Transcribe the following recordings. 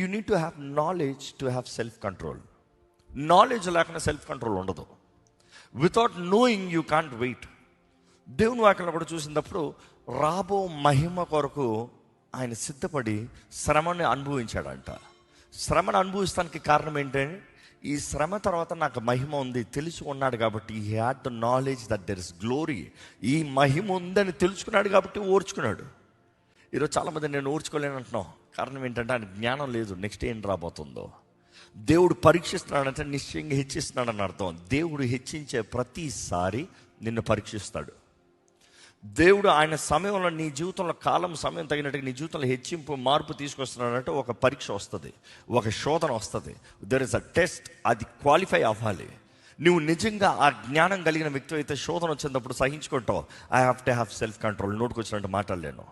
You need to have knowledge to have self control. Knowledge లేకుండా self control ఉండదు. Without knowing you can't wait. దేవుని వాక్యంలో కూడా చూసినప్పుడు రాబో మహిమ కొరకు ఆయన సిద్ధపడి శ్రమని అనుభవించాడంట. శ్రమను అనుభవిస్తానికి కారణం ఏంటంటే, ఈ శ్రమ తర్వాత నాకు మహిమ ఉంది తెలిసి ఉన్నాడు కాబట్టి he had the knowledge that there is glory. ఈ మహిమ ఉందని తెలుసుకున్నాడు కాబట్టి ఓర్చుకున్నాడు. ఈరోజు చాలామంది నేను ఓర్చుకోలేను అంటున్నాం. కారణం ఏంటంటే ఆయన జ్ఞానం లేదు, నెక్స్ట్ ఏం రాబోతుందో. దేవుడు పరీక్షిస్తున్నాడంటే నిశ్చయంగా హెచ్చిస్తున్నాడని అర్థం. దేవుడు హెచ్చించే ప్రతిసారి నిన్ను పరీక్షిస్తాడు. దేవుడు ఆయన సమయంలో నీ జీవితంలో కాలం సమయం తగినట్టుగా నీ జీవితంలో హెచ్చింపు మార్పు తీసుకొస్తున్నాడంటే ఒక పరీక్ష వస్తుంది, ఒక శోధన వస్తుంది. There is a test. అది క్వాలిఫై అవ్వాలి. నువ్వు నిజంగా ఆ జ్ఞానం కలిగిన వ్యక్తి అయితే శోధన వచ్చినప్పుడు సహించుకుంటావు. I have to have self control. నోటుకు వచ్చినట్టు మాట్లాడలేను,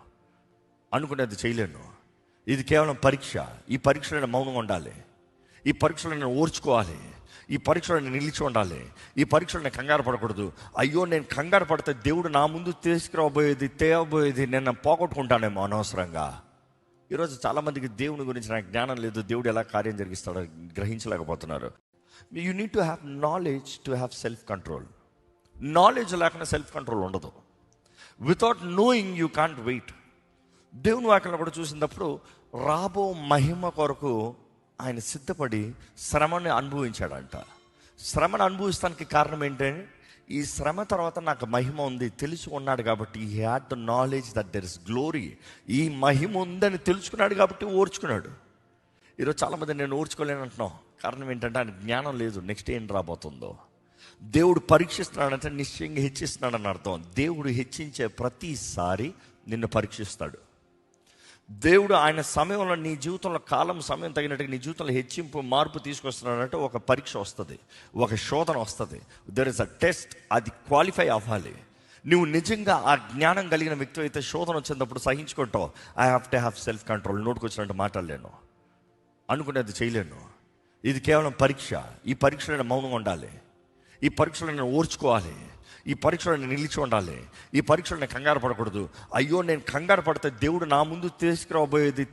అనుకునేది చేయలేను. ఇది కేవలం పరీక్ష. ఈ పరీక్షలో నేను మౌనంగా ఉండాలి. ఈ పరీక్షలో నేను ఓర్చుకోవాలి. ఈ పరీక్షలో నేను నిలిచి ఉండాలి. ఈ పరీక్షలో నేను కంగారు పడకూడదు. అయ్యో నేను కంగారు పడితే దేవుడు నా ముందు తేవబోయేది నేను పోగొట్టుకుంటానేమో అనవసరంగా. ఈరోజు చాలామందికి దేవుని గురించి నాకు జ్ఞానం లేదు, దేవుడు ఎలా కార్యం జరిగిస్తాడో గ్రహించలేకపోతున్నారు. You need to have knowledge to have self control. Knowledge లేకుండా సెల్ఫ్ కంట్రోల్ ఉండదు. Without knowing you can't wait. దేవుని వాక్యంలో కూడా చూసినప్పుడు రాబో మహిమ కొరకు ఆయన సిద్ధపడి శ్రమని అనుభవించాడంట. శ్రమను అనుభవిస్తానికి కారణం ఏంటంటే, ఈ శ్రమ తర్వాత నాకు మహిమ ఉంది తెలిసి ఉన్నాడు కాబట్టి he had the knowledge that there is glory. ఈ మహిమ ఉందని తెలుసుకున్నాడు కాబట్టి ఓర్చుకున్నాడు. ఈరోజు చాలామంది నేను ఓర్చుకోలేను అంటున్నాం. కారణం ఏంటంటే ఆయన జ్ఞానం లేదు, నెక్స్ట్ ఏం రాబోతుందో. దేవుడు పరీక్షిస్తున్నాడంటే నిశ్చయంగా హెచ్చిస్తున్నాడని అర్థం. దేవుడు హెచ్చించే ప్రతిసారి నిన్ను పరీక్షిస్తాడు. దేవుడు ఆయన సమయంలో నీ జీవితంలో కాలం సమయం తగినట్టుగా నీ జీవితంలో హెచ్చింపు మార్పు తీసుకొస్తున్నాడంటే ఒక పరీక్ష వస్తుంది, ఒక శోధన వస్తుంది. There is a test. అది క్వాలిఫై అవ్వాలి. నువ్వు నిజంగా ఆ జ్ఞానం కలిగిన వ్యక్తి అయితే శోధన వచ్చినప్పుడు సహించుకుంటావు. I have to have self control. నోటుకు వచ్చినట్టు మాట్లాడలేను, అనుకునేది చేయలేను. ఇది కేవలం పరీక్ష. ఈ పరీక్షలో నేను మౌనంగా ఉండాలి. ఈ పరీక్షలో నేను ఓర్చుకోవాలి. ఈ పరీక్షలో నేను నిలిచి ఉండాలి. ఈ పరీక్షలో నేను కంగారు పడకూడదు. అయ్యో నేను కంగారు పడితే దేవుడు నా ముందు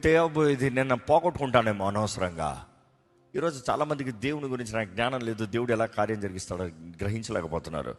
తేవబోయేది నేను పోగొట్టుకుంటానేమో అనవసరంగా. ఈరోజు చాలామందికి దేవుని గురించి నాకు జ్ఞానం లేదు, దేవుడు ఎలా కార్యం జరిగిస్తాడో గ్రహించలేకపోతున్నారు.